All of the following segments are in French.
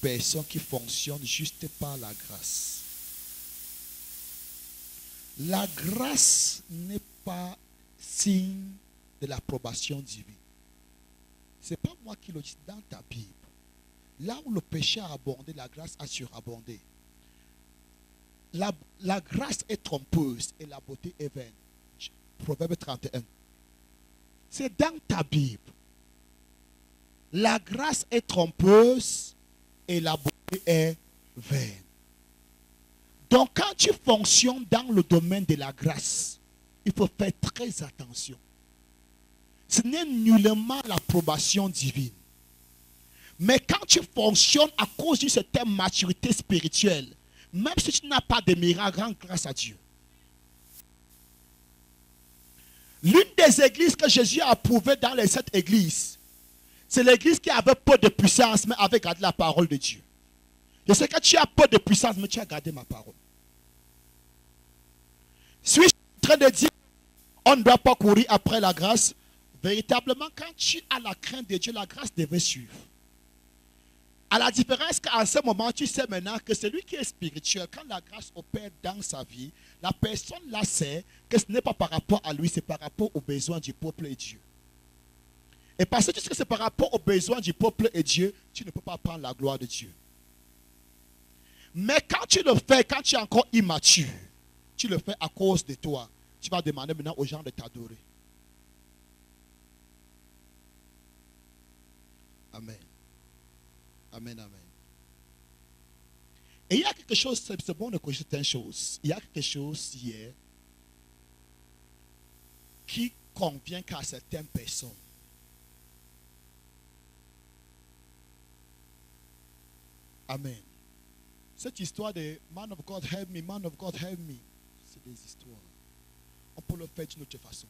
personnes qui fonctionnent juste par la grâce. La grâce n'est pas signe de l'approbation divine. Ce n'est pas moi qui le dis dans ta Bible. Là où le péché a abondé, la grâce a surabondé. La grâce est trompeuse et la beauté est vaine. Proverbe 31. C'est dans ta Bible. La grâce est trompeuse et la beauté est vaine. Donc quand tu fonctionnes dans le domaine de la grâce, il faut faire très attention. Ce n'est nullement l'approbation divine. Mais quand tu fonctionnes à cause d'une certaine maturité spirituelle, même si tu n'as pas de miracle, rends grâce à Dieu. L'une des églises que Jésus a approuvées dans les 7 églises, c'est l'église qui avait peu de puissance, mais avait gardé la parole de Dieu. Je sais que tu as peu de puissance, mais tu as gardé ma parole. Suis-je en train de dire on ne doit pas courir après la grâce? Véritablement, quand tu as la crainte de Dieu, la grâce devait suivre. À la différence qu'à ce moment, tu sais maintenant que celui qui est spirituel, quand la grâce opère dans sa vie, la personne là sait que ce n'est pas par rapport à lui, c'est par rapport aux besoins du peuple et Dieu. Et parce que tu sais que c'est par rapport aux besoins du peuple et Dieu, tu ne peux pas prendre la gloire de Dieu. Mais quand tu le fais, quand tu es encore immature, tu le fais à cause de toi, tu vas demander maintenant aux gens de t'adorer. Amen. Amen, amen. Et il y a quelque chose, c'est bon de connaître certaines choses. Il y a quelque chose hier qui convient qu'à certaines personnes. Amen. Cette histoire de man of God help me, man of God help me, c'est des histoires. On peut le faire d'une autre façon.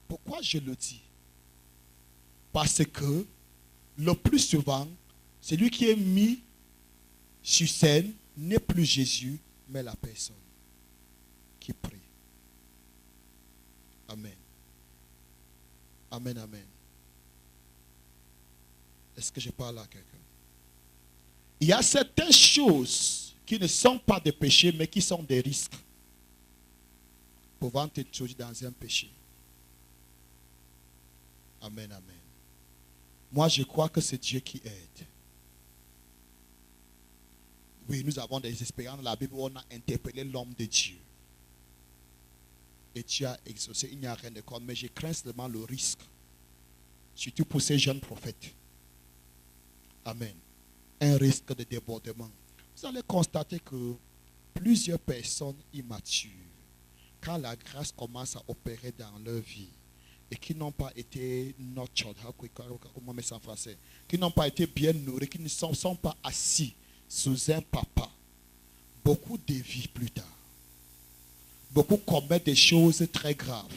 Pourquoi je le dis? Parce que le plus souvent, celui qui est mis sur scène n'est plus Jésus, mais la personne qui prie. Amen. Amen, amen. Est-ce que je parle à quelqu'un? Il y a certaines choses qui ne sont pas des péchés, mais qui sont des risques pouvant t'introduire dans un péché. Amen, amen. Moi, je crois que c'est Dieu qui aide. Oui, nous avons des expériences dans la Bible où on a interpellé l'homme de Dieu. Et Dieu a exaucé, il n'y a rien de contre. Mais je crains seulement le risque. Surtout pour ces jeunes prophètes. Amen. Un risque de débordement. Vous allez constater que plusieurs personnes immatures, quand la grâce commence à opérer dans leur vie, et qui n'ont pas été nurtured, comment mettre ça en français, qui n'ont pas été bien nourris, qui ne sont pas assis sous un papa, beaucoup dévient plus tard. Beaucoup commettent des choses très graves.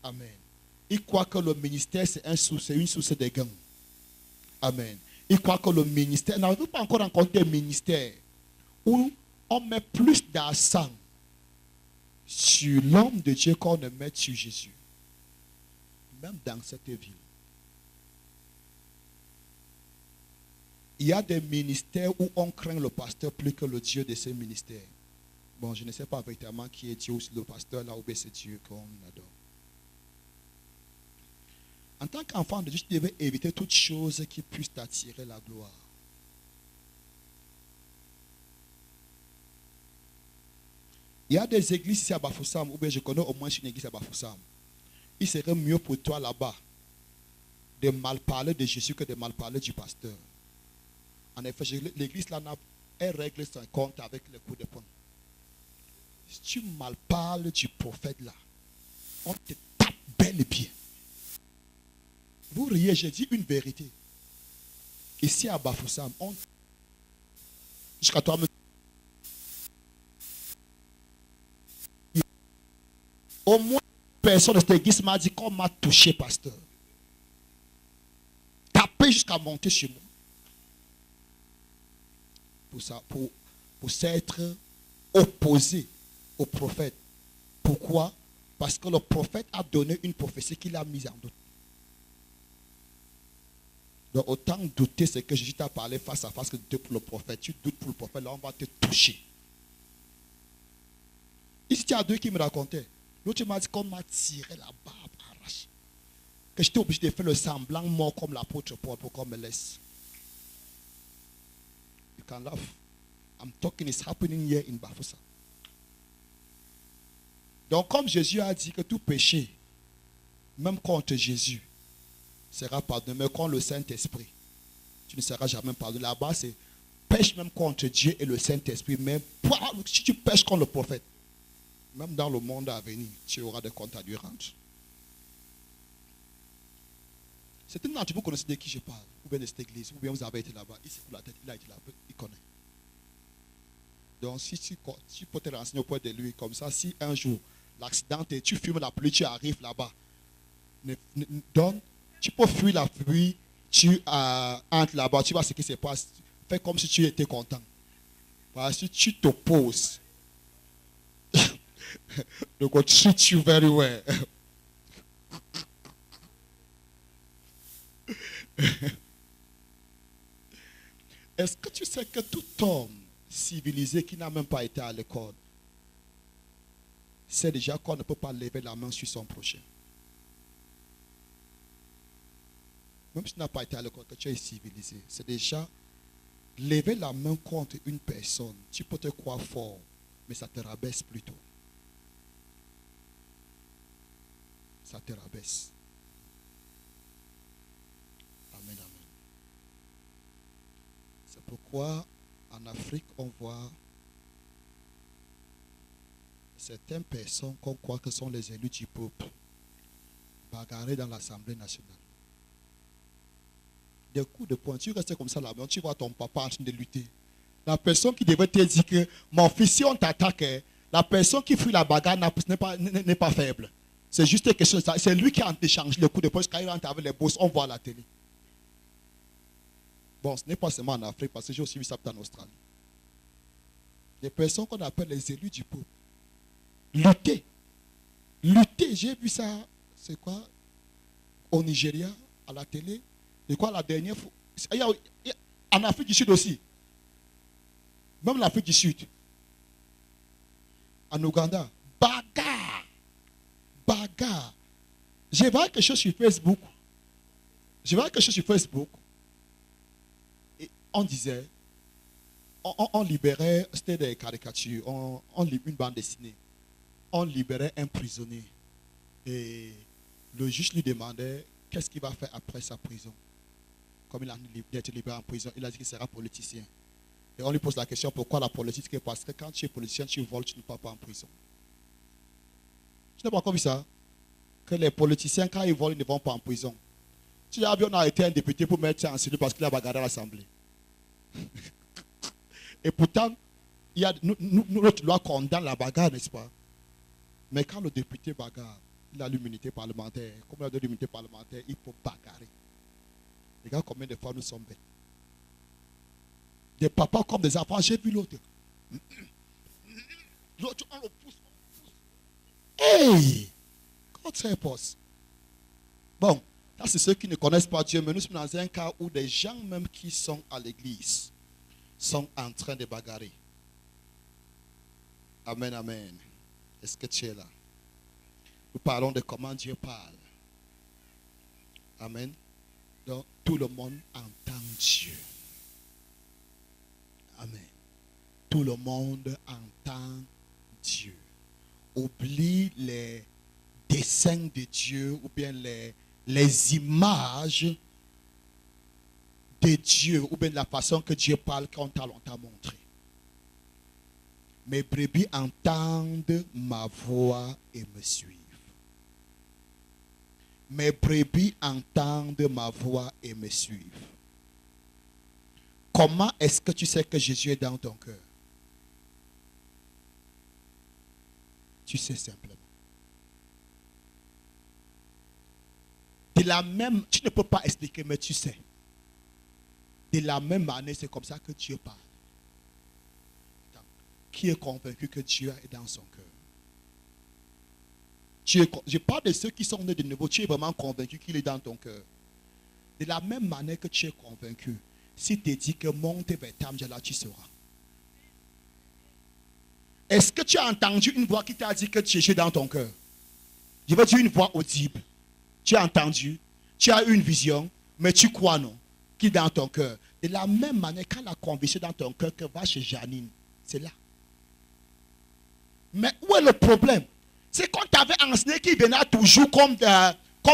Amen. Ils croient que le ministère, c'est une source de gain. Amen. Ils croient que le ministère, n'avez-vous pas encore rencontré un ministère où on met plus d'accent sur l'homme de Dieu qu'on ne met sur Jésus? Même dans cette ville. Il y a des ministères où on craint le pasteur plus que le Dieu de ces ministères. Bon, je ne sais pas véritablement qui est Dieu ou le pasteur là où c'est Dieu qu'on adore. En tant qu'enfant de Dieu, tu devais éviter toute chose qui puisse t'attirer la gloire. Il y a des églises ici à Bafoussam, ou bien je connais au moins une église à Bafoussam. Il serait mieux pour toi là-bas de mal parler de Jésus que de mal parler du pasteur. En effet, l'église là, elle règle son compte avec le coup de poing. Si tu mal parles du prophète là, on te tape bel et bien. Vous riez, j'ai dit une vérité. Ici à Bafoussam, jusqu'à toi, au moins personne de cette église m'a dit qu'on m'a touché, pasteur. Tapé jusqu'à monter chez moi. Pour s'être opposé au prophète. Pourquoi? Parce que le prophète a donné une prophétie qu'il a mise en doute. Donc autant douter ce que Jésus t'a parlé face à face que douter pour le prophète. Tu doutes pour le prophète, là on va te toucher. Ici, il y a deux qui me racontaient. L'autre m'a dit qu'on m'a tiré la barbe arrache. Que j'étais obligé de faire le semblant mort comme l'apôtre Paul pour qu'on me laisse. You can laugh. I'm talking, it's happening here in Bafoussa. Donc comme Jésus a dit que tout péché, même contre Jésus, sera pardonné, mais contre le Saint-Esprit, tu ne seras jamais pardonné. Là-bas, c'est pêche même contre Dieu et le Saint-Esprit, mais si tu pêches contre le prophète, même dans le monde à venir, tu auras des comptes à lui rendre. C'est une nature, vous connaissez de qui je parle, ou bien de cette église, ou bien vous avez été là-bas, il secoue la tête, il a été là, il connaît. Donc si tu peux te renseigner auprès de lui, comme ça, si un jour l'accident, tu fumes la pluie, tu arrives là-bas, donc tu peux fuir la pluie, tu entres là-bas, tu vois ce qui se passe, fais comme si tu étais content. Parce que tu t'opposes. Donc, God treat you very well. Est-ce que tu sais que tout homme civilisé qui n'a même pas été à l'école sait déjà qu'on ne peut pas lever la main sur son prochain? Même si tu n'as pas été à l'école, que tu es civilisé, c'est déjà lever la main contre une personne. Tu peux te croire fort, mais ça te rabaisse plutôt. Ça te rabaisse. Amen, amen. C'est pourquoi en Afrique, on voit certaines personnes qu'on croit que sont les élus du peuple bagarrer dans l'Assemblée nationale. Des coups de poing, tu restes comme ça là-bas, tu vois ton papa en train de lutter. La personne qui devrait te dire que mon fils, si on t'attaque, la personne qui fuit la bagarre n'est pas faible. C'est juste quelque chose. C'est lui qui a échangé le coup de poing quand il rentre avec les boss, on voit à la télé. Bon, ce n'est pas seulement en Afrique, parce que j'ai aussi vu ça en Australie. Des personnes qu'on appelle les élus du peuple. Lutter. Lutter, j'ai vu ça, c'est quoi? Au Nigeria, à la télé. C'est quoi la dernière fois? En Afrique du Sud aussi. Même l'Afrique du Sud. En Ouganda. Bagarre. Bagarre. J'ai vu quelque chose sur Facebook. Et on disait, on libérait, c'était des caricatures, une bande dessinée. On libérait un prisonnier. Et le juge lui demandait qu'est-ce qu'il va faire après sa prison. Comme il a été libéré en prison, il a dit qu'il sera politicien. Et on lui pose la question, pourquoi la politique? Parce que quand tu es politicien, tu voles, tu ne pars pas en prison. Tu n'as pas encore vu ça? Que les politiciens, quand ils volent, ils ne vont pas en prison. Tu as vu, on a été un député pour mettre ça en cellule parce qu'il a bagarré à l'Assemblée. Et pourtant, notre loi condamne la bagarre, n'est-ce pas? Mais quand le député bagarre, il a l'immunité parlementaire. Comme il a de l'immunité parlementaire, il peut bagarrer. Regarde combien de fois nous sommes bêtes. Des papas comme des enfants, j'ai vu l'autre. L'autre, on le pousse. Hey! God help us. Bon, ça c'est ceux qui ne connaissent pas Dieu, mais nous sommes dans un cas où des gens même qui sont à l'église sont en train de bagarrer. Amen, amen. Est-ce que tu es là? Nous parlons de comment Dieu parle. Amen. Donc, tout le monde entend Dieu. Amen. Tout le monde entend Dieu. Oublie les dessins de Dieu ou bien les images de Dieu ou bien la façon que Dieu parle qu'on t'a longtemps montré. Mes brebis entendent ma voix et me suivent. Mes brebis entendent ma voix et me suivent. Comment est-ce que tu sais que Jésus est dans ton cœur? Tu sais simplement. De la même, tu ne peux pas expliquer, mais tu sais. De la même manière, c'est comme ça que Dieu parle. Donc, qui est convaincu que Dieu est dans son cœur? Je parle de ceux qui sont nés de nouveau. Tu es vraiment convaincu qu'il est dans ton cœur. De la même manière que tu es convaincu, si tu dis que monte vers Tamja, là tu seras. Est-ce que tu as entendu une voix qui t'a dit que tu es dans ton cœur? Je veux dire une voix audible. Tu as entendu, tu as eu une vision, mais tu crois non, qui est dans ton cœur. De la même manière, quand la conviction dans ton cœur que va chez Janine, c'est là. Mais où est le problème? C'est quand tu avais enseigné qu'il venait toujours comme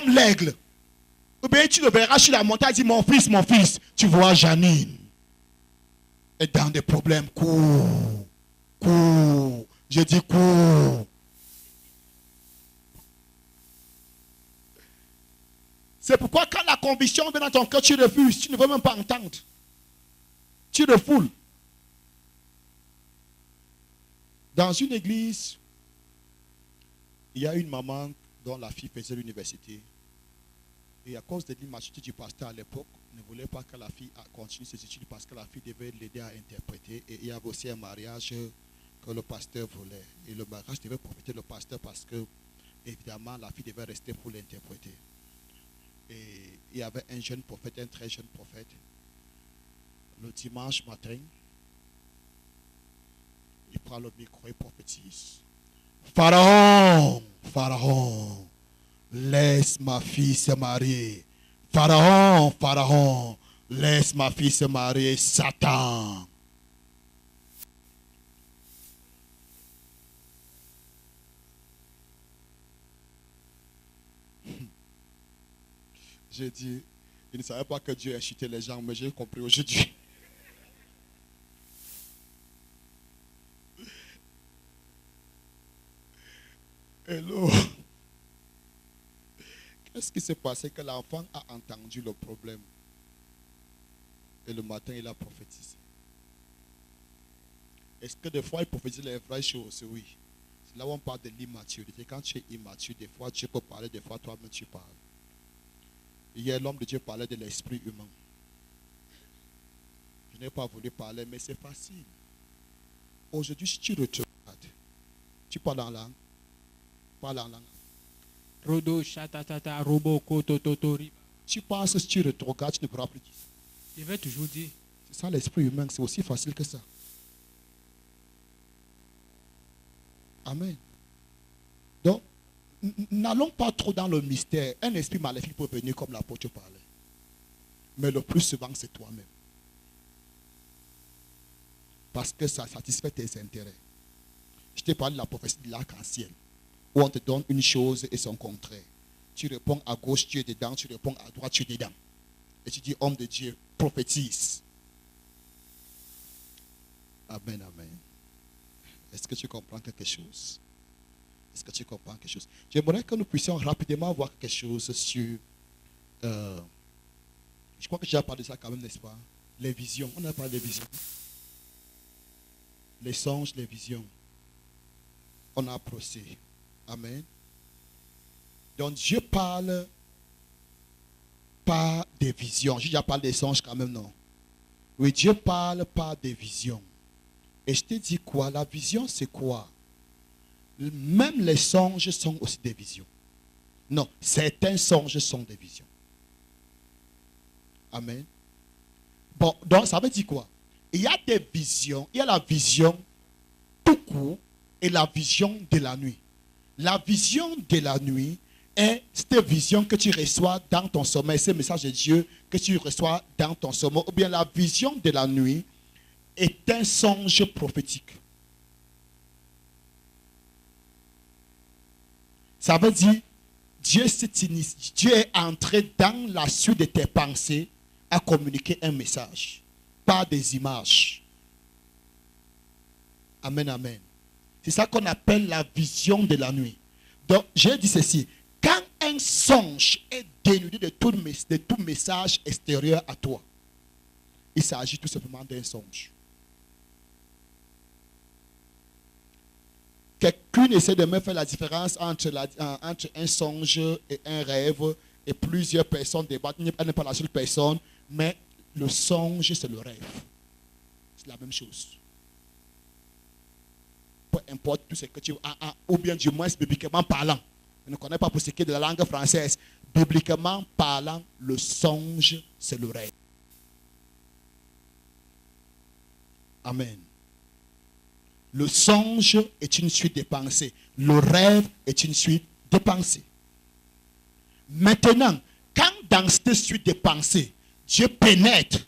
l'aigle. Ou bien tu le verras sur la montagne, dit mon fils, tu vois Janine. Et dans des problèmes, cours. Je dis cours. C'est pourquoi quand la conviction vient dans ton cœur, tu refuses, tu ne veux même pas entendre. Tu refoules. Dans une église, il y a une maman dont la fille faisait l'université. Et à cause de l'immaturité du pasteur à l'époque, ne voulait pas que la fille continue ses études parce que la fille devait l'aider à interpréter. Et il y avait aussi un mariage que le pasteur voulait. Et le mariage devait profiter le pasteur parce que, évidemment, la fille devait rester pour l'interpréter. Et il y avait un jeune prophète, un très jeune prophète. Le dimanche matin, il prend le micro et prophétise. Pharaon, Pharaon, laisse ma fille se marier. Pharaon, Pharaon, laisse ma fille se marier. Satan. J'ai dit, il ne savait pas que Dieu achetait les gens, mais j'ai compris aujourd'hui. Hello. Qu'est-ce qui s'est passé? Que l'enfant a entendu le problème. Et le matin, il a prophétisé. Est-ce que des fois, il prophétise les vraies choses? Oui. C'est là où on parle de l'immaturité. Quand tu es immature, des fois, tu peux parler, des fois, toi-même, tu parles. Hier, l'homme de Dieu parlait de l'esprit humain. Je n'ai pas voulu parler, mais c'est facile. Aujourd'hui, si tu regardes, tu parles en langue. Parle en langue. Rodo shatatata robo koto totori. Tu penses que si tu regardes, tu ne pourras plus dire. Je vais toujours dire. C'est ça l'esprit humain, c'est aussi facile que ça. Amen. Donc, n'allons pas trop dans le mystère. Un esprit maléfique peut venir comme l'apôtre parlait. Mais le plus souvent, c'est toi-même. Parce que ça satisfait tes intérêts. Je t'ai parlé de la prophétie de l'arc-en-ciel, où on te donne une chose et son contraire. Tu réponds à gauche, tu es dedans. Tu réponds à droite, tu es dedans. Et tu dis, homme de Dieu, prophétise. Amen, amen. Est-ce que tu comprends quelque chose? Est-ce que tu comprends quelque chose? J'aimerais que nous puissions rapidement voir quelque chose sur... je crois que j'ai parlé de ça quand même, n'est-ce pas? Les visions. On a parlé des visions. Les songes, les visions. On a procès. Amen. Donc Dieu parle par des visions. J'ai déjà parlé des songes quand même, non? Oui, Dieu parle par des visions. Et je te dis quoi? La vision, c'est quoi? Même les songes sont aussi des visions. Non, certains songes sont des visions. Amen. Bon, donc ça veut dire quoi? Il y a des visions. Il y a la vision tout court et la vision de la nuit. La vision de la nuit est cette vision que tu reçois dans ton sommeil, ce message de Dieu que tu reçois dans ton sommeil. Ou bien la vision de la nuit est un songe prophétique. Ça veut dire, Dieu est entré dans la suite de tes pensées à communiquer un message par des images. Amen, amen. C'est ça qu'on appelle la vision de la nuit. Donc, j'ai dit ceci. Quand un songe est dénudé de tout message extérieur à toi, il s'agit tout simplement d'un songe. Quelqu'un essaie de me faire la différence entre un songe et un rêve, et plusieurs personnes débattent. Elle n'est pas la seule personne, mais le songe, c'est le rêve. C'est la même chose. Peu importe tout ce que tu... ou bien du moins bibliquement parlant. Je ne connais pas pour ce qui est de la langue française. bibliquement parlant, le songe, c'est le rêve. Amen. Le songe est une suite de pensées. Le rêve est une suite de pensées. Maintenant, quand dans cette suite de pensées, Dieu pénètre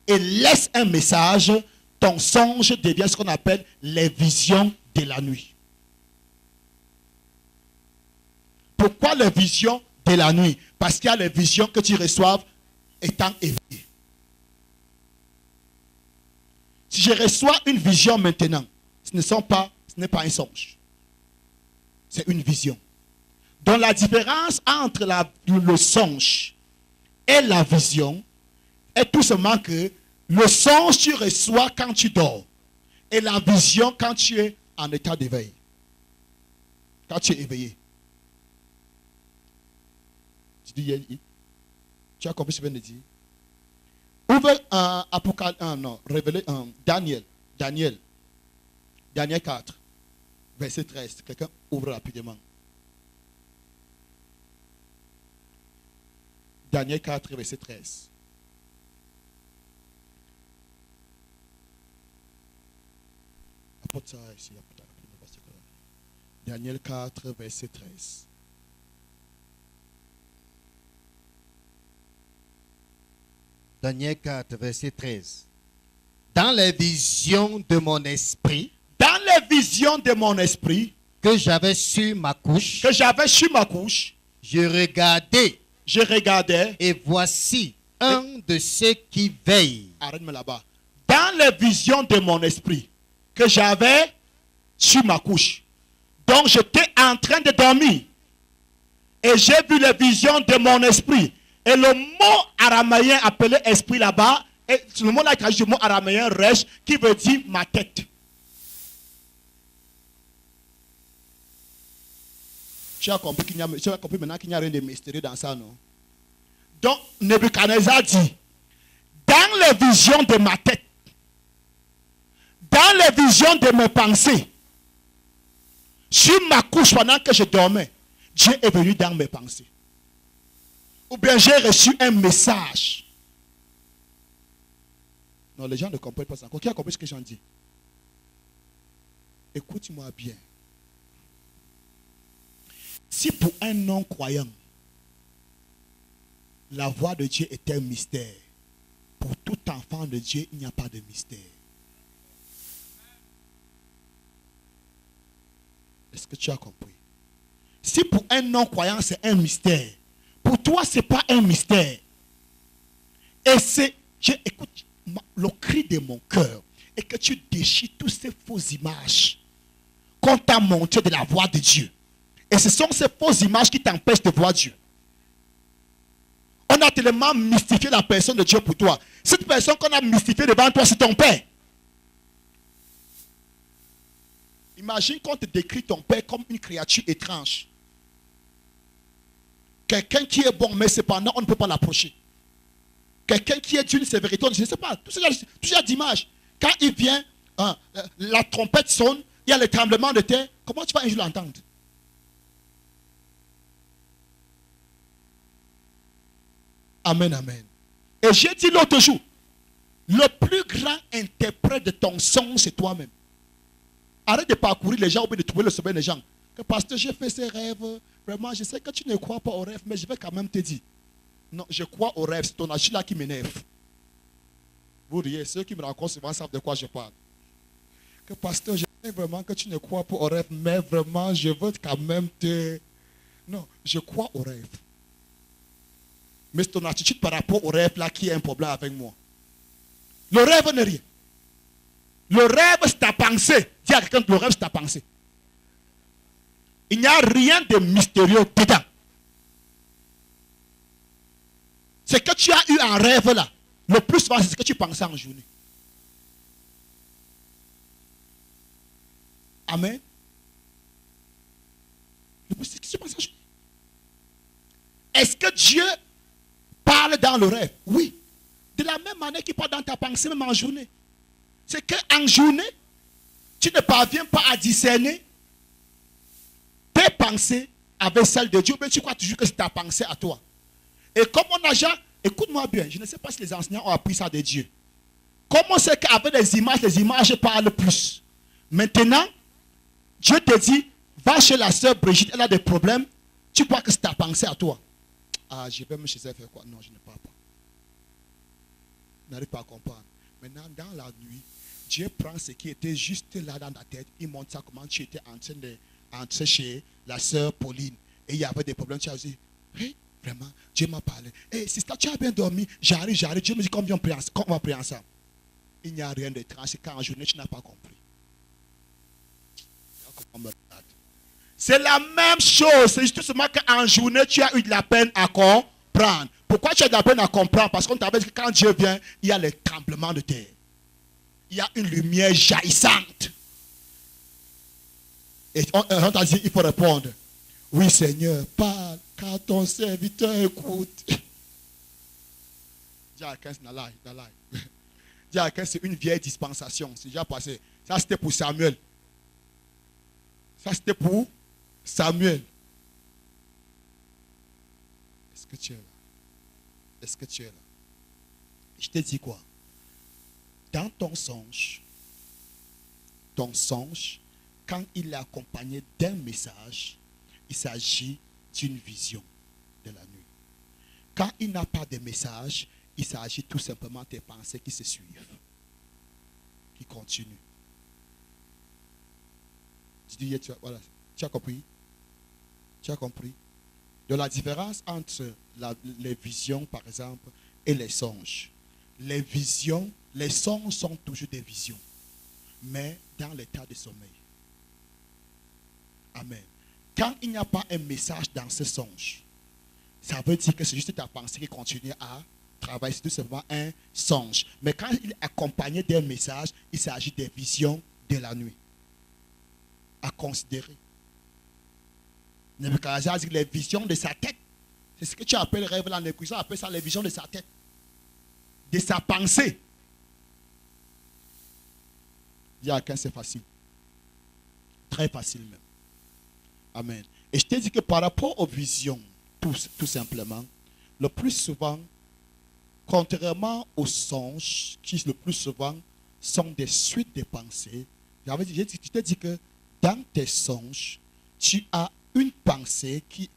et laisse un message, ton songe devient ce qu'on appelle les visions de la nuit. Pourquoi les visions de la nuit? Parce qu'il y a les visions que tu reçois étant éveillé. Si je reçois une vision maintenant, ce n'est pas un songe. C'est une vision. Donc la différence entre le songe et la vision est tout simplement que le songe tu reçois quand tu dors et la vision quand tu es en état d'éveil. Quand tu es éveillé. Tu as compris ce que je viens de dire? Ouvre Daniel 4, verset 13. Quelqu'un ouvre rapidement. Daniel 4, verset 13. Daniel 4, verset 13. Daniel 4, verset 13. Dans les visions de mon esprit, que j'avais sur ma couche, je regardais, et voici un de ceux qui veillent. Arrête-moi là-bas. Dans les visions de mon esprit que j'avais sur ma couche, donc j'étais en train de dormir et j'ai vu les visions de mon esprit. Et le mot araméen appelé esprit là-bas, et le mot là qui du mot araméen resh, qui veut dire ma tête. Tu as compris maintenant qu'il n'y a rien de mystérieux dans ça, non? Donc, Nebuchadnezzar dit, dans les visions de ma tête, dans les visions de mes pensées, sur ma couche pendant que je dormais, Dieu est venu dans mes pensées. Ou bien j'ai reçu un message. Non, les gens ne comprennent pas ça. Qui a compris ce que j'en dis? Écoute-moi bien. Si pour un non-croyant, la voix de Dieu est un mystère, pour tout enfant de Dieu, il n'y a pas de mystère. Est-ce que tu as compris? Si pour un non-croyant, c'est un mystère, pour toi, ce n'est pas un mystère. Et c'est, écoute, le cri de mon cœur est que tu déchires toutes ces fausses images qu'on t'a montrées de la voix de Dieu. Et ce sont ces fausses images qui t'empêchent de voir Dieu. On a tellement mystifié la personne de Dieu pour toi. Cette personne qu'on a mystifiée devant toi, c'est ton père. Imagine qu'on te décrit ton père comme une créature étrange. Quelqu'un qui est bon, mais cependant, on ne peut pas l'approcher. Quelqu'un qui est d'une sévérité, je ne sais pas, tout ça d'image. Quand il vient, la trompette sonne, il y a le tremblement de terre. Comment tu vas un jour l'entendre? Amen, amen. Et j'ai dit l'autre jour, le plus grand interprète de ton son, c'est toi-même. Arrête de parcourir les gens ou de trouver le sommeil des gens. Que pasteur, j'ai fait ces rêves. Vraiment, je sais que tu ne crois pas aux rêves, mais je vais quand même te dire. Non, je crois aux rêves. C'est ton agile là qui m'énerve. Vous riez, ceux qui me rencontrent souvent savent de quoi je parle. Que pasteur, je sais vraiment que tu ne crois pas aux rêves, mais vraiment, je veux quand même te... Non, je crois aux rêves. Mais c'est ton attitude par rapport au rêve là qui est un problème avec moi. Le rêve n'est rien. Le rêve, c'est ta pensée. Dis à quelqu'un, le rêve, c'est ta pensée. Il n'y a rien de mystérieux dedans. Ce que tu as eu en rêve là, le plus souvent, c'est ce que tu pensais en journée. Amen. Le plus, c'est ce que tu penses en journée. Est-ce que Dieu parle dans le rêve? Oui. De la même manière qu'il parle dans ta pensée, même en journée. C'est qu'en journée, tu ne parviens pas à discerner tes pensées avec celle de Dieu, mais tu crois toujours que c'est ta pensée à toi. Et comme on a déjà, écoute-moi bien, je ne sais pas si les enseignants ont appris ça de Dieu. Comment c'est qu'avec les images parlent plus. Maintenant, Dieu te dit, va chez la sœur Brigitte, elle a des problèmes, tu crois que c'est ta pensée à toi. Ah, je vais me chez elle faire quoi? Non, je ne pars pas. Je n'arrive pas à comprendre. Maintenant, dans la nuit, Dieu prend ce qui était juste là dans ta tête, il montre ça comment tu étais en train d'entrer chez la sœur Pauline. Et il y avait des problèmes, tu as dit, hey, vraiment, Dieu m'a parlé. Hey, c'est ça, tu as bien dormi, j'arrive. Dieu me dit, on va prier ensemble. Il n'y a rien d'étrange, c'est qu'en journée, tu n'as pas compris. C'est la même chose, c'est juste seulement qu'en journée, tu as eu de la peine à comprendre. Pourquoi tu as de la peine à comprendre? Parce qu'on t'avait dit que quand Dieu vient, il y a les tremblements de terre. Il y a une lumière jaillissante. Et on t'a dit, il faut répondre. Oui, Seigneur, parle, car ton serviteur écoute. Dis à quelqu'un, dis à quelqu'un, c'est une vieille dispensation. C'est déjà passé. Ça, c'était pour Samuel. Ça, c'était pour Samuel. Est-ce que tu es là? Est-ce que tu es là? Je te dis quoi? Dans ton songe, quand il est accompagné d'un message, il s'agit d'une vision de la nuit. Quand il n'a pas de message, il s'agit tout simplement des pensées qui se suivent, qui continuent. Voilà, tu as compris? Tu as compris? De la différence entre les visions, par exemple, et les songes. Les visions, les songes sont toujours des visions, mais dans l'état de sommeil. Amen. Quand il n'y a pas un message dans ce songe, ça veut dire que c'est juste ta pensée qui continue à travailler. C'est tout simplement un songe. Mais quand il est accompagné d'un message, il s'agit des visions de la nuit. À considérer. Nebuchadnezzar dit les visions de sa tête. C'est ce que tu appelles le rêve là. Les Christians appellent ça les visions de sa tête. De sa pensée. Dis à quelqu'un, c'est facile. Très facile même. Amen. Et je te dis que par rapport aux visions, tout simplement, le plus souvent, contrairement aux songes, qui le plus souvent sont des suites de pensées, je te dis que dans tes songes, tu as une pensée qui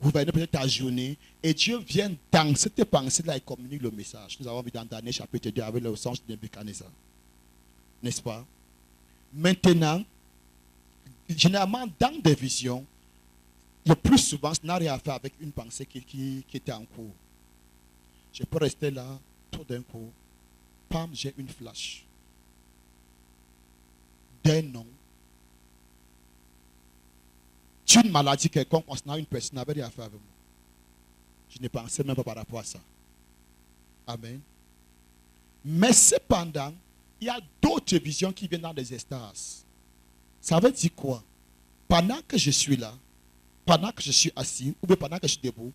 gouverne peut-être ta journée et Dieu vient dans cette pensée-là et communique le message. Nous avons vu dans Daniel chapitre 2 avec le songe de Nebuchadnezzar. N'est-ce pas? Maintenant, généralement dans des visions, le plus souvent, ça n'a rien à faire avec une pensée qui était en cours. Je peux rester là, tout d'un coup, pam, j'ai une flash d'un nom, d'une maladie quelconque concernant une personne n'avait rien à faire avec moi. Je ne pensais même pas par rapport à ça. Amen. Mais cependant, il y a d'autres visions qui viennent dans des extases. Ça veut dire quoi? Pendant que je suis là, pendant que je suis assis, ou bien pendant que je suis debout,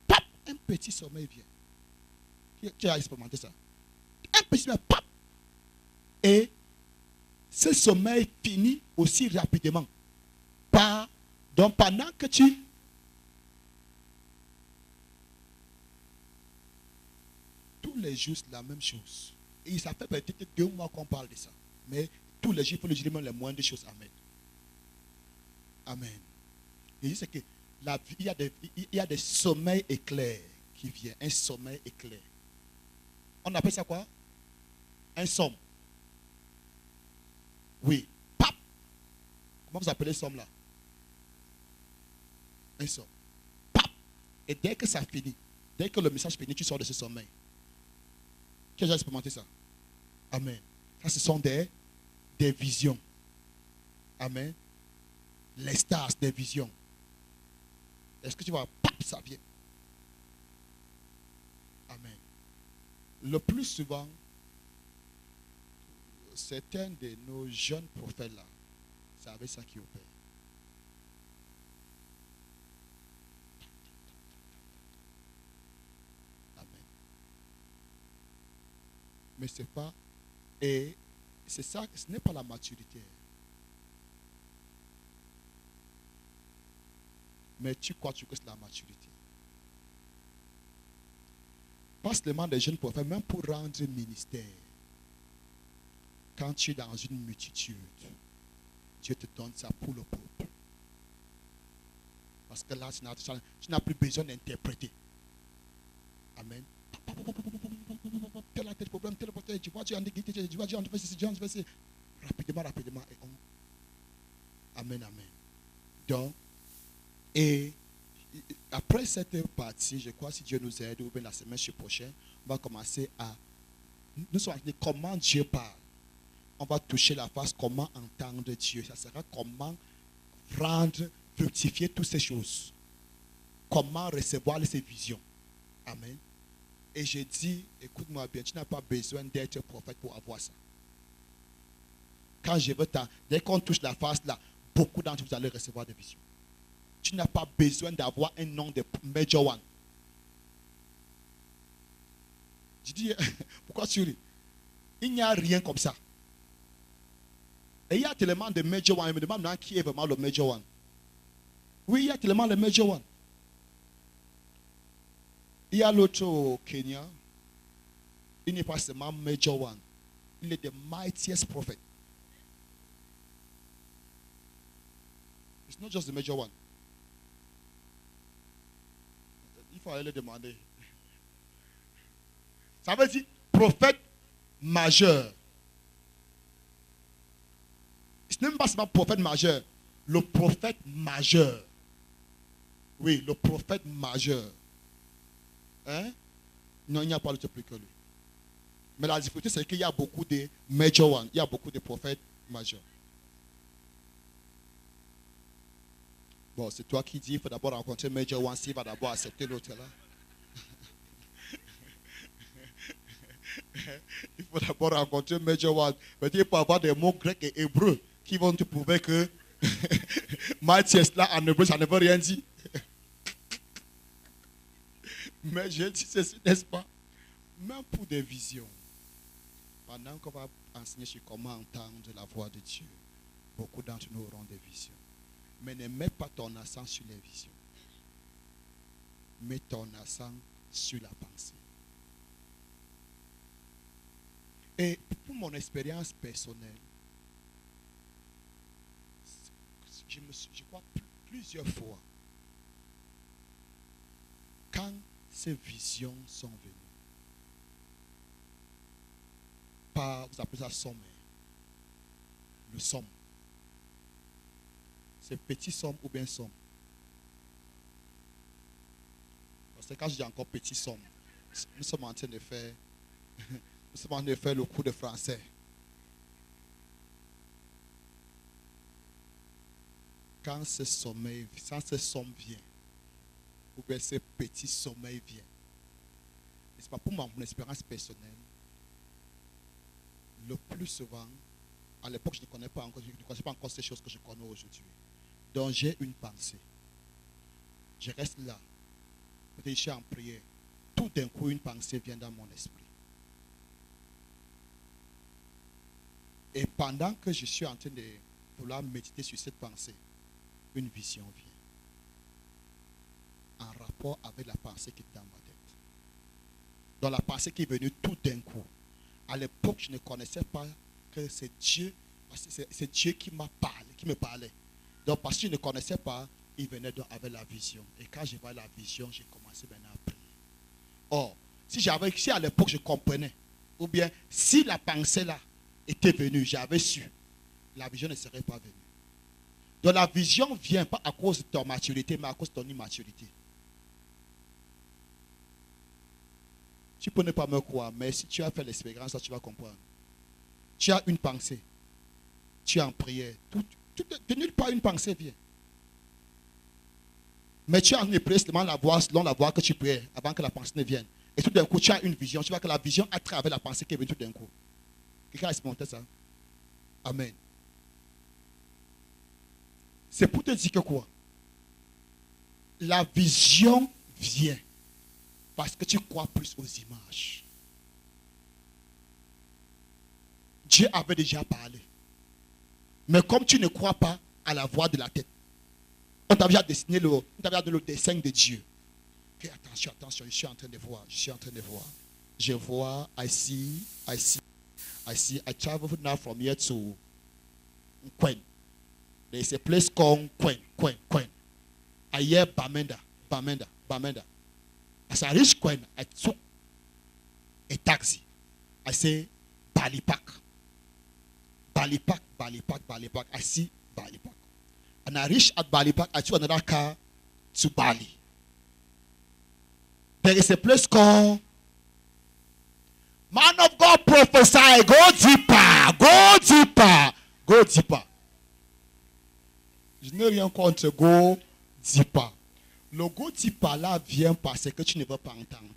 pap, un petit sommeil vient. Tu as expérimenté ça? Un petit sommeil, pap. Et ce sommeil finit aussi rapidement. Donc pendant que tu... Tous les jours, c'est la même chose. Et ça fait peut-être 2 mois qu'on parle de ça. Mais tous les jours, il faut le dire même les moindres choses. Amen. Amen. Et c'est que il y a des sommeils éclairs qui viennent. Un sommeil éclair. On appelle ça quoi? Un somme. Oui. Pap. Comment vous appelez somme là? Un somme. Pap. Et dès que ça finit, dès que le message finit, tu sors de ce sommeil. Qui a déjà expérimenté ça? Amen. Ça, ce sont des visions. Amen. Les stars, des visions. Est-ce que tu vois? Pap, ça vient. Amen. Le plus souvent, certains de nos jeunes prophètes là, c'est avec ça qui opère. Amen. Mais c'est pas, et c'est ça, ce n'est pas la maturité. Mais tu crois que c'est la maturité. Pas seulement des jeunes prophètes, même pour rendre ministère. Quand tu es dans une multitude, Dieu te donne ça pour le peuple. Parce que là, tu n'as plus besoin d'interpréter. Amen. Tel a tel problème, tel problème, tu vois, tu as fait ceci, rapidement. Et amen, amen. Donc, et après cette partie, je crois, si Dieu nous aide, ou bien la semaine prochaine, on va commencer à nous sommes comment Dieu parle. On va toucher la face, comment entendre Dieu. Ça sera comment rendre, fructifier toutes ces choses. Comment recevoir ces visions. Amen. Et je dis, écoute-moi bien, tu n'as pas besoin d'être prophète pour avoir ça. Quand je veux dès qu'on touche la face là, beaucoup d'entre vous allez recevoir des visions. Tu n'as pas besoin d'avoir un nom de Major One. Je dis, pourquoi tu ris? Il n'y a rien comme ça. Et il y a tellement de Major One. Je me demande qui est vraiment le Major One. Oui, il y a tellement de Major One. Il y a l'autre au Kenya. Il n'est pas seulement Major One. Il est the mightiest prophet. It's not just the Major One. Il faut aller le demander. Ça veut dire prophète majeur. Ce n'est même pas seulement prophète majeur. Le prophète majeur. Oui, le prophète majeur. Hein? Non, il n'y a pas de plus que lui. Mais la difficulté, c'est qu'il y a beaucoup de major ones. Il y a beaucoup de prophètes majeurs. Bon, c'est toi qui dis, il faut d'abord rencontrer major one, s'il va d'abord accepter l'autre là. Il faut d'abord rencontrer major one. Peut-être il faut avoir des mots grecs et hébreux qui vont te prouver que Matthias là en hébreu, ça ne veut rien dire. Mais je dis ceci, n'est-ce pas? Même pour des visions, pendant qu'on va enseigner sur comment entendre la voix de Dieu, beaucoup d'entre nous auront des visions. Mais ne mets pas ton accent sur les visions. Mets ton accent sur la pensée. Et pour mon expérience personnelle, je crois plusieurs fois, quand ces visions sont venues, par, vous appelez ça somme, le somme. C'est petit somme ou bien somme. Parce que quand je dis encore petit somme, nous sommes en train de faire, le cours de français. Quand ce sommeil, quand ce somme vient, ou bien ce petit sommeil vient, n'est-ce pas, pour mon expérience personnelle, le plus souvent, à l'époque, je ne connaissais pas encore ces choses que je connais aujourd'hui. Donc, j'ai une pensée. Je reste là. Peut-être je suis en prière. Tout d'un coup, une pensée vient dans mon esprit. Et pendant que je suis en train de vouloir méditer sur cette pensée, une vision vient. En rapport avec la pensée qui est dans ma tête. Donc, la pensée qui est venue tout d'un coup. À l'époque, je ne connaissais pas que c'est Dieu, c'est Dieu qui m'a parlé, qui me parlait. Donc, parce que je ne connaissais pas, il venait donc avec la vision. Et quand j'ai vu la vision, j'ai commencé maintenant à prier. Or, si à l'époque je comprenais, ou bien si la pensée là était venue, j'avais su, la vision ne serait pas venue. Donc, la vision ne vient pas à cause de ton maturité, mais à cause de ton immaturité. Tu peux ne pas me croire, mais si tu as fait l'expérience, tu vas comprendre. Tu as une pensée. Tu es en prière. De nulle part, une pensée vient. Mais tu as en prière seulement la voix, selon la voix que tu priais, avant que la pensée ne vienne. Et tout d'un coup, tu as une vision. Tu vois que la vision à travers la pensée qui est venue tout d'un coup. Quelqu'un a expérimenté ça? Amen. C'est pour te dire que quoi? La vision vient. Parce que tu crois plus aux images. Dieu avait déjà parlé. Mais comme tu ne crois pas à la voix de la tête, On t'a déjà dessiné on t'a déjà donné le dessin de Dieu. Okay, attention, attention, je suis en train de voir. Je vois, I see. I travel now from here to Quen. There is a place called Quen. I hear Bamenda. As I reach Quen, I took a taxi. I say Balipak. I see Balipak. And I reach at Balipak, I took another car to Bali. There is a place called Man of God prophesy. Go deeper. Je n'ai rien contre go deeper. Le go deeper là vient parce que tu ne veux pas entendre.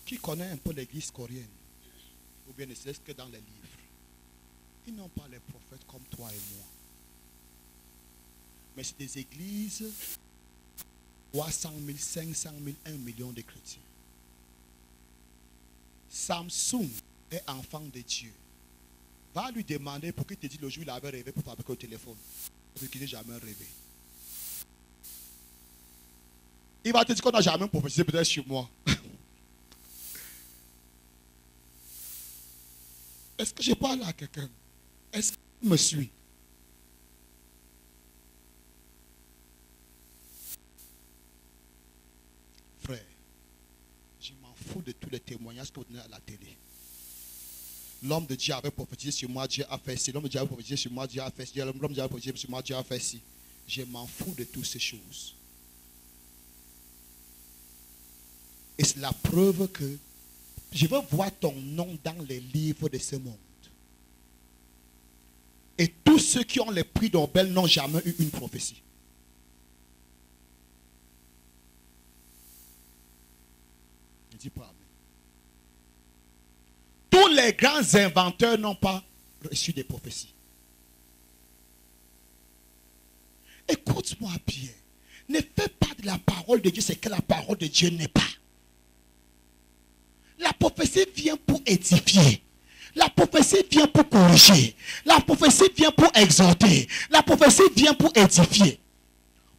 Qui connaît un peu l'église coréenne? Ou bien ne serait-ce que dans les livres. Ils n'ont pas les prophètes comme toi et moi. Mais c'est des églises 300 000, 500 000, 1 million de chrétiens. Samsung est enfant de Dieu. Va lui demander pour qu'il te dise le jour où il avait rêvé pour fabriquer le téléphone. Parce qu'il n'a jamais rêvé. Il va te dire qu'on n'a jamais prophétisé peut-être sur moi. Est-ce que je parle à quelqu'un? Est-ce qu'il me suit? Frère, je m'en fous de tous les témoignages que vous donnez à la télé. L'homme de Dieu avait prophétisé sur moi, Dieu a fait ci. L'homme de Dieu avait prophétisé sur moi, Dieu a fait ci. L'homme de Dieu avait prophétisé sur moi, Dieu a fait ci. Je m'en fous de toutes ces choses. Et c'est la preuve que je veux voir ton nom dans les livres de ce monde. Et tous ceux qui ont les prix Nobel n'ont jamais eu une prophétie. Ne dis pas amen. Tous les grands inventeurs n'ont pas reçu des prophéties. Écoute-moi bien. Ne fais pas de la parole de Dieu ce que la parole de Dieu n'est pas. La prophétie vient pour édifier. La prophétie vient pour corriger. La prophétie vient pour exhorter. La prophétie vient pour édifier.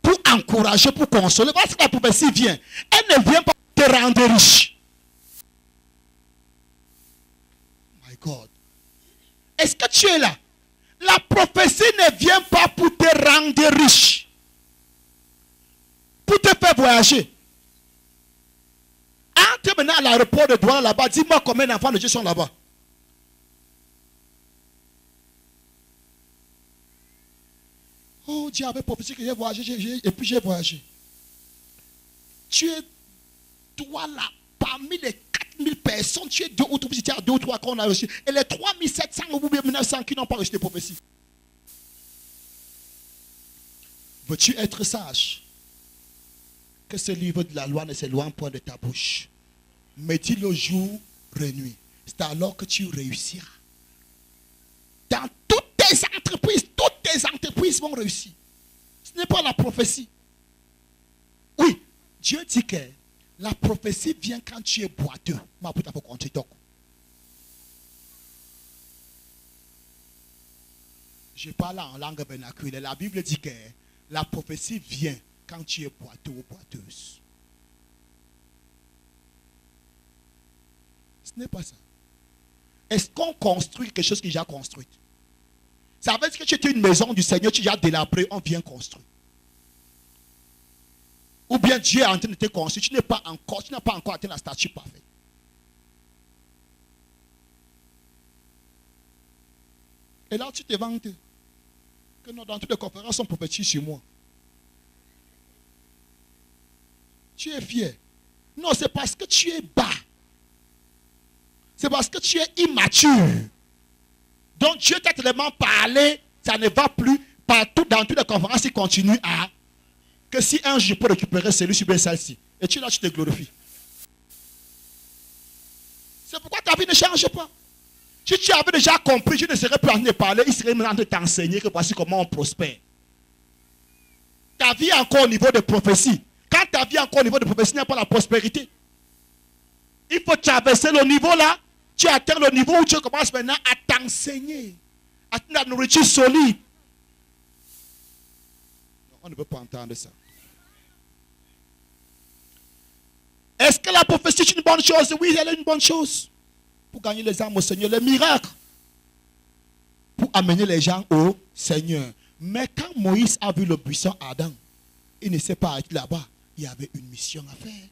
Pour encourager, pour consoler. Voilà ce que la prophétie vient. Elle ne vient pas pour te rendre riche. Oh my God. Est-ce que tu es là? La prophétie ne vient pas pour te rendre riche. Pour te faire voyager. Entre maintenant à l'aéroport de Douala là-bas, dis-moi combien d'enfants de Dieu sont là-bas. Oh, Dieu avait prophétisé que j'ai voyagé, et puis j'ai voyagé. Tu es, toi là, parmi les 4000 personnes, tu es 2 ou 3 qu'on a reçu. Et les 3700 ou 900 qui n'ont pas reçu de prophétie. Veux-tu être sage? Que ce livre de la loi ne s'éloigne point de ta bouche. Médite le jour et nuit. C'est alors que tu réussiras. Dans toutes tes entreprises vont réussir. Ce n'est pas la prophétie. Oui, Dieu dit que la prophétie vient quand tu es boiteux. Je parle en langue vernaculaire. La Bible dit que la prophétie vient quand tu es boiteux ou boiteuse. Ce n'est pas ça. Est-ce qu'on construit quelque chose qui est déjà construit? Ça veut dire que tu es une maison du Seigneur, tu es déjà délabré, on vient construire. Ou bien Dieu est en train de te construire, tu n'as pas encore atteint la statue parfaite. Et là, tu te vantes que non, dans toutes les conférences, on prophétise sur moi. Tu es fier. Non, c'est parce que tu es bas. C'est parce que tu es immature. Donc Dieu t'a tellement parlé, ça ne va plus partout, dans toutes les conférences, il continue à... Que si un jour je peux récupérer celui-ci, bien celle-ci. Et tu là, tu te glorifies. C'est pourquoi ta vie ne change pas. Si tu avais déjà compris, je ne serais plus en train de parler, il serait maintenant en train de t'enseigner que voici comment on prospère. Ta vie est encore au niveau de prophétie. Quand ta vie est encore au niveau de prophétie, il n'y a pas la prospérité. Il faut traverser le niveau là Tu atteins le niveau où tu commences maintenant à t'enseigner, à tenir la nourriture solide. Non, on ne veut pas entendre ça. Est-ce que la prophétie est une bonne chose? Oui, elle est une bonne chose. Pour gagner les âmes au Seigneur, les miracles. Pour amener les gens au Seigneur. Mais quand Moïse a vu le buisson ardent, il ne s'est pas arrêté là-bas. Il y avait une mission à faire.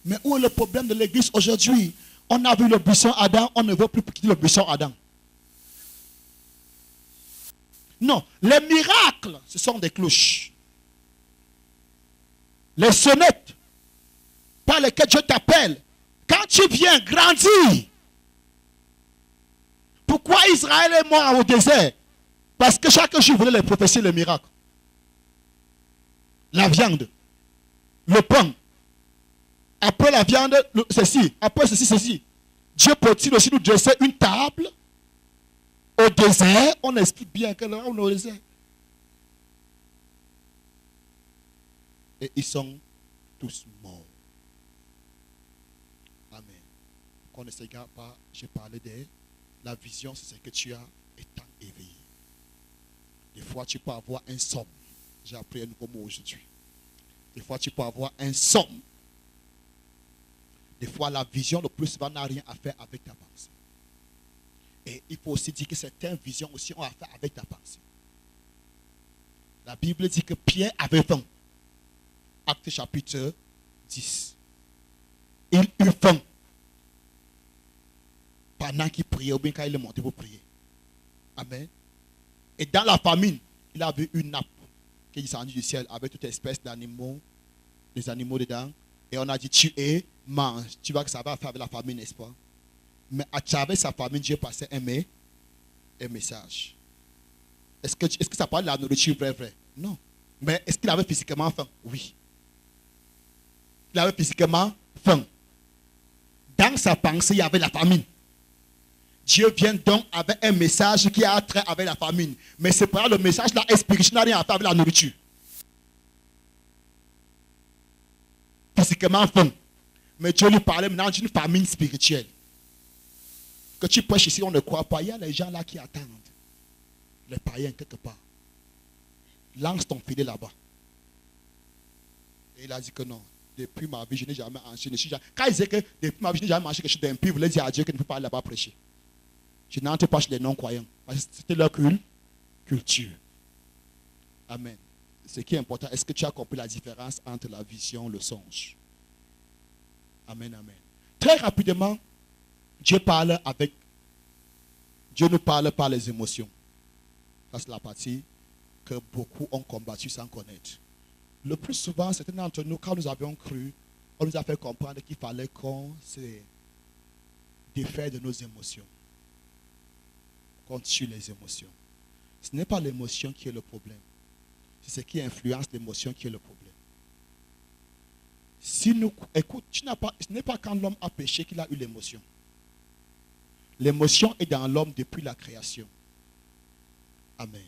Mais où est le problème de l'église aujourd'hui? On a vu le buisson ardent, on ne veut plus quitter le buisson ardent. Non, les miracles, ce sont des cloches. Les sonnettes par lesquelles Dieu t'appelle. Quand tu viens grandir. Pourquoi Israël est mort au désert? Parce que chaque jour, voulait les prophéties, les miracles. La viande, le pain. Après la viande, ceci. Après ceci, ceci. Dieu peut-il aussi nous dresser une table au désert? On explique bien que là, on est au désert. Et ils sont tous morts. Amen. Qu'on ne s'égare pas, j'ai parlé de la vision, c'est ce que tu as étant éveillé. Des fois, tu peux avoir un somme. J'ai appris un nouveau mot aujourd'hui. Des fois, tu peux avoir un somme. Des fois, la vision, le plus souvent, n'a rien à faire avec ta pensée. Et il faut aussi dire que certaines visions aussi ont à faire avec ta pensée. La Bible dit que Pierre avait faim. Acte chapitre 10. Il eut faim. Pendant qu'il priait, ou bien quand il est monté pour prier. Amen. Et dans la famine, il a vu une nappe qui est descendue du ciel avec toute espèce d'animaux, des animaux dedans. Et on a dit, tu es, mange. Tu vois que ça va faire avec la famine, n'est-ce pas? Mais à travers sa famine, Dieu passait un message. Est-ce que ça parle de la nourriture vraie? Non. Mais est-ce qu'il avait physiquement faim? Oui. Il avait physiquement faim. Dans sa pensée, il y avait la famine. Dieu vient donc avec un message qui a trait avec la famine. Mais c'est pas le message là spirituel, n'a rien à faire avec la nourriture. Physiquement faim. Mais Dieu lui parlait maintenant d'une famine spirituelle. Que tu prêches ici, on ne croit pas. Il y a les gens là qui attendent. Les païens quelque part. Lance ton filet là-bas. Et il a dit que non. Depuis ma vie, je n'ai jamais enchaîné. Quand il disait que depuis ma vie, je n'ai jamais mangé quelque chose d'impur, il voulait dire à Dieu qu'il ne peut pas aller là-bas prêcher. Je n'entre pas chez les non-croyants. Parce que c'était leur culture. Amen. Ce qui est important, est-ce que tu as compris la différence entre la vision et le songe? Amen, amen. Très rapidement, Dieu nous parle par les émotions. Ça, c'est la partie que beaucoup ont combattu sans connaître. Le plus souvent, certains d'entre nous, quand nous avions cru, on nous a fait comprendre qu'il fallait qu'on se défaire de nos émotions. Qu'on tue les émotions. Ce n'est pas l'émotion qui est le problème. C'est ce qui influence l'émotion qui est le problème. Si nous, écoute, ce n'est pas quand l'homme a péché qu'il a eu l'émotion. L'émotion est dans l'homme depuis la création. Amen.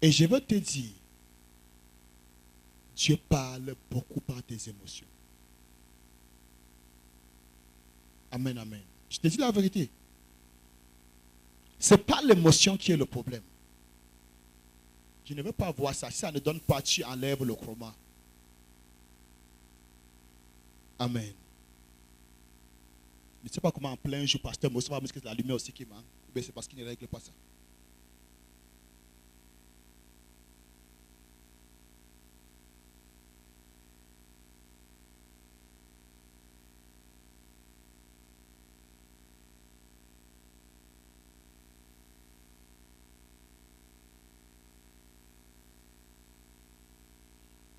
Et je veux te dire, Dieu parle beaucoup par tes émotions. Amen, amen. Je te dis la vérité. Ce n'est pas l'émotion qui est le problème. Je ne veux pas voir ça. Si ça ne donne pas, tu enlèves le chroma. Amen. Je ne sais pas comment en plein jour, pasteur, mais c'est la lumière aussi qui manque. Mais c'est parce qu'il ne règle pas ça.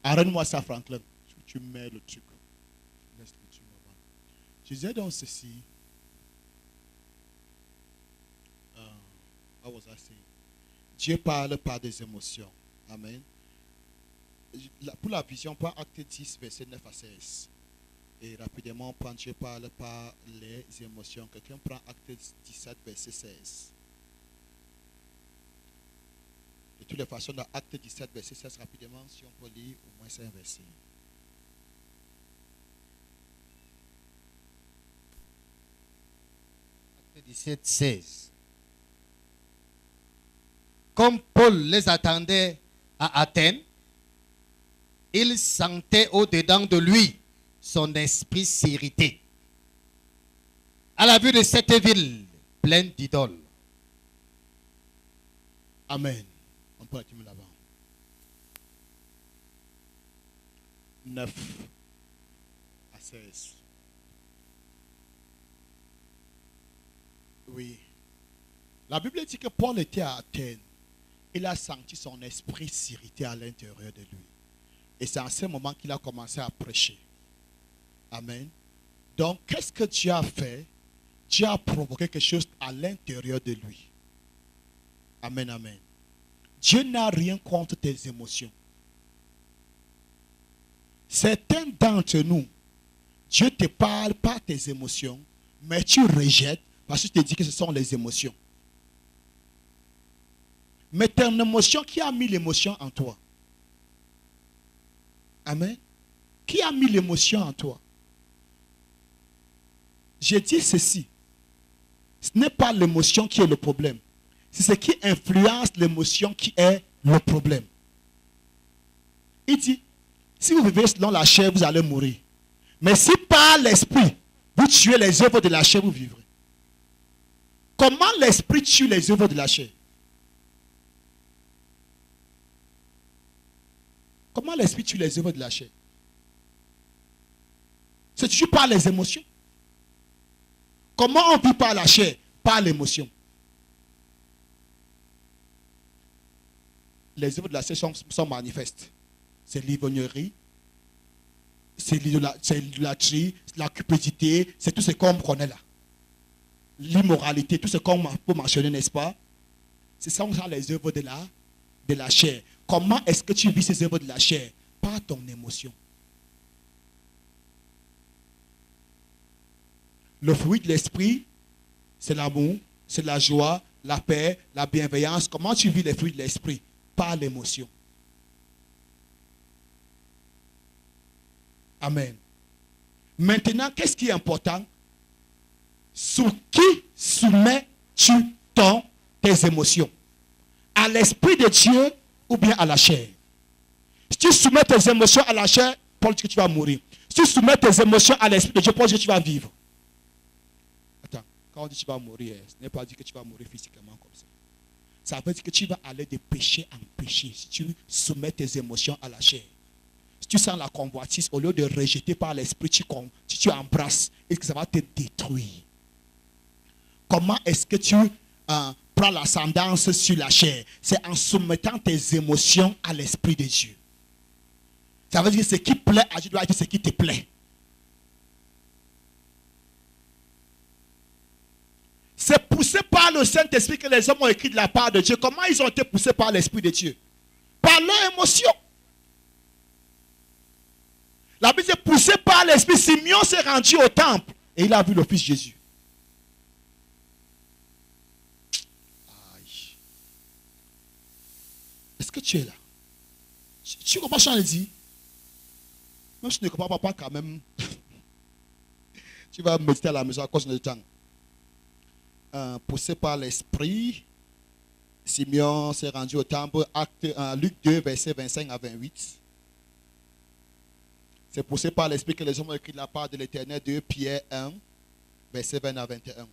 Arrête-moi ça, Franklin. Tu mets le truc. Laisse le truc là-bas. Je disais donc ceci. What was I saying? Dieu parle par des émotions. Amen. Pour la vision, prends Acte 10, verset 9 à 16. Et rapidement, Dieu parle par les émotions. Quelqu'un prend Acte 17, verset 16. De toutes les façons, dans Acte 17, verset 16, rapidement, si on peut lire au moins 5 versets. Actes 17, 16. Comme Paul les attendait à Athènes, il sentait au-dedans de lui son esprit s'irriter à la vue de cette ville pleine d'idoles. Amen. On peut la là-bas. 9 à 16. Oui. La Bible dit que Paul était à Athènes. Il a senti son esprit s'irriter à l'intérieur de lui. Et c'est en ce moment qu'il a commencé à prêcher. Amen. Donc, qu'est-ce que Dieu a fait? Dieu a provoqué quelque chose à l'intérieur de lui. Amen, amen. Dieu n'a rien contre tes émotions. Certains d'entre nous, Dieu te parle par tes émotions, mais tu rejettes parce que tu te dis que ce sont les émotions. Mais tu as une émotion qui a mis l'émotion en toi. Amen. Qui a mis l'émotion en toi? J'ai dit ceci. Ce n'est pas l'émotion qui est le problème. C'est ce qui influence l'émotion qui est le problème. Il dit, si vous vivez selon la chair, vous allez mourir. Mais si par l'esprit, vous tuez les œuvres de la chair, vous vivrez. Comment l'esprit tue les œuvres de la chair? Comment l'esprit tue les œuvres de la chair? C'est toujours par les émotions. Comment on vit par la chair? Par l'émotion. Les œuvres de la chair sont manifestes. C'est l'ivrognerie, c'est l'idolâtrie, la cupidité, c'est tout ce qu'on connaît là. L'immoralité, tout ce qu'on peut mentionner, n'est-ce pas? Ce sont les œuvres de la chair. Comment est-ce que tu vis ces œuvres de la chair? Par ton émotion. Le fruit de l'esprit, c'est l'amour, c'est la joie, la paix, la bienveillance. Comment tu vis les fruits de l'esprit? Par l'émotion. Amen. Maintenant, qu'est-ce qui est important? Sous qui soumets-tu tes émotions? À l'esprit de Dieu ou bien à la chair? Si tu soumets tes émotions à la chair, Paul dit que tu vas mourir. Si tu soumets tes émotions à l'esprit de Dieu, Paul dit que tu vas vivre. Attends, quand on dit que tu vas mourir, ce n'est pas dit que tu vas mourir physiquement comme ça. Ça veut dire que tu vas aller de péché en péché si tu soumets tes émotions à la chair. Si tu sens la convoitise, au lieu de rejeter par l'esprit, tu embrasses et que ça va te détruire. Comment est-ce que tu prends l'ascendance sur la chair? C'est en soumettant tes émotions à l'esprit de Dieu. Ça veut dire que ce qui plaît à Dieu doit être ce qui te plaît. C'est poussé par le Saint-Esprit que les hommes ont écrit de la part de Dieu. Comment ils ont été poussés par l'Esprit de Dieu? Par leur émotion. La Bible est poussée par l'Esprit. Simeon s'est rendu au temple et il a vu le Fils Jésus. Aïe. Est-ce que tu es là? Tu comprends ce que je dis? Même si tu ne comprends pas quand même, tu vas méditer à la maison à cause du temps. Poussé par l'Esprit, Simeon s'est rendu au temple. Luc 2, verset 25 à 28. C'est poussé par l'Esprit que les hommes ont écrit de la part de l'Éternel. 2 Pierre 1, verset 20 à 21.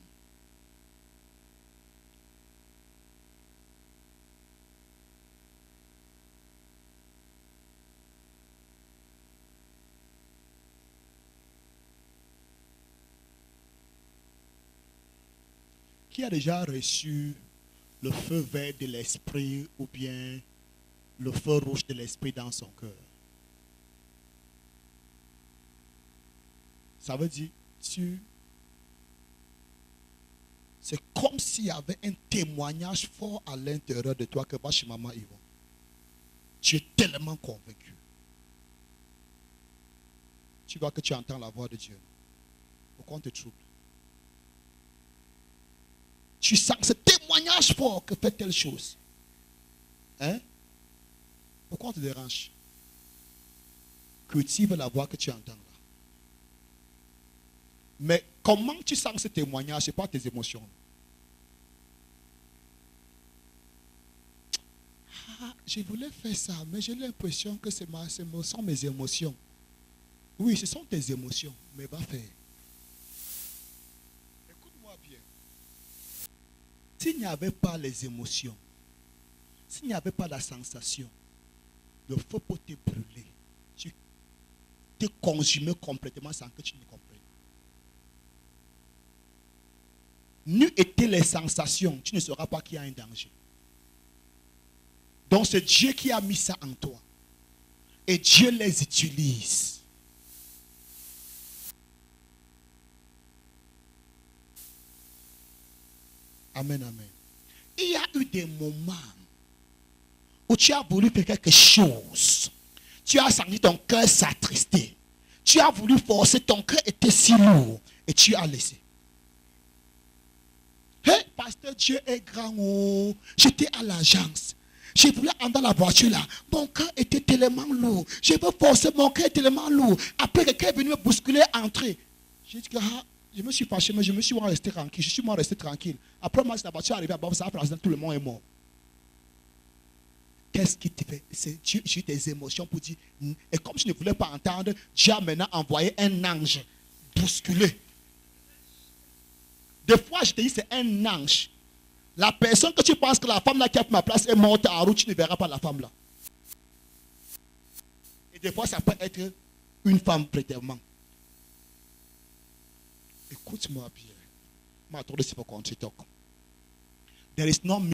Qui a déjà reçu le feu vert de l'Esprit ou bien le feu rouge de l'Esprit dans son cœur? Ça veut dire, c'est comme s'il y avait un témoignage fort à l'intérieur de toi que Bachimama Yvon. Tu es tellement convaincu. Tu vois que tu entends la voix de Dieu. Pourquoi on te trouble? Tu sens ce témoignage fort que fait telle chose. Hein? Pourquoi on te dérange? Cultive la voix que tu entends là. Mais comment tu sens ce témoignage? Ce n'est pas tes émotions. Ah, je voulais faire ça, mais j'ai l'impression que ce sont mes émotions. Oui, ce sont tes émotions, mais va faire. Écoute-moi bien. S'il n'y avait pas les émotions, s'il n'y avait pas la sensation, le feu peut te brûler. Tu te consumer complètement sans que tu ne comprennes. N'eût été les sensations, tu ne sauras pas qu'il y a un danger. Donc c'est Dieu qui a mis ça en toi. Et Dieu les utilise. Amen, amen. Il y a eu des moments où tu as voulu faire quelque chose. Tu as senti ton cœur s'attrister. Tu as voulu forcer, ton cœur était si lourd. Et tu as laissé. Hey, pasteur, Dieu est grand. Oh. J'étais à l'agence. Je voulais entrer dans la voiture là. Mon cœur était tellement lourd. Je veux forcer, mon cœur est tellement lourd. Après, quelqu'un est venu me bousculer, entrer. J'ai dit que je me suis fâché, mais je me suis resté tranquille. Je suis resté tranquille. Après, moi, la voiture est arrivée à bord, ça a fait tout le monde est mort. Qu'est-ce qui te fait? C'est Dieu, j'ai des émotions pour dire. Et comme je ne voulais pas entendre, Dieu a maintenant envoyé un ange bousculer. Des fois, je te dis, c'est un ange. La personne que tu penses que la femme là qui a pris ma place est morte en route, tu ne verras pas la femme là. Et des fois, ça peut être une femme prétendant. Écoute-moi bien. Ma tour de There is no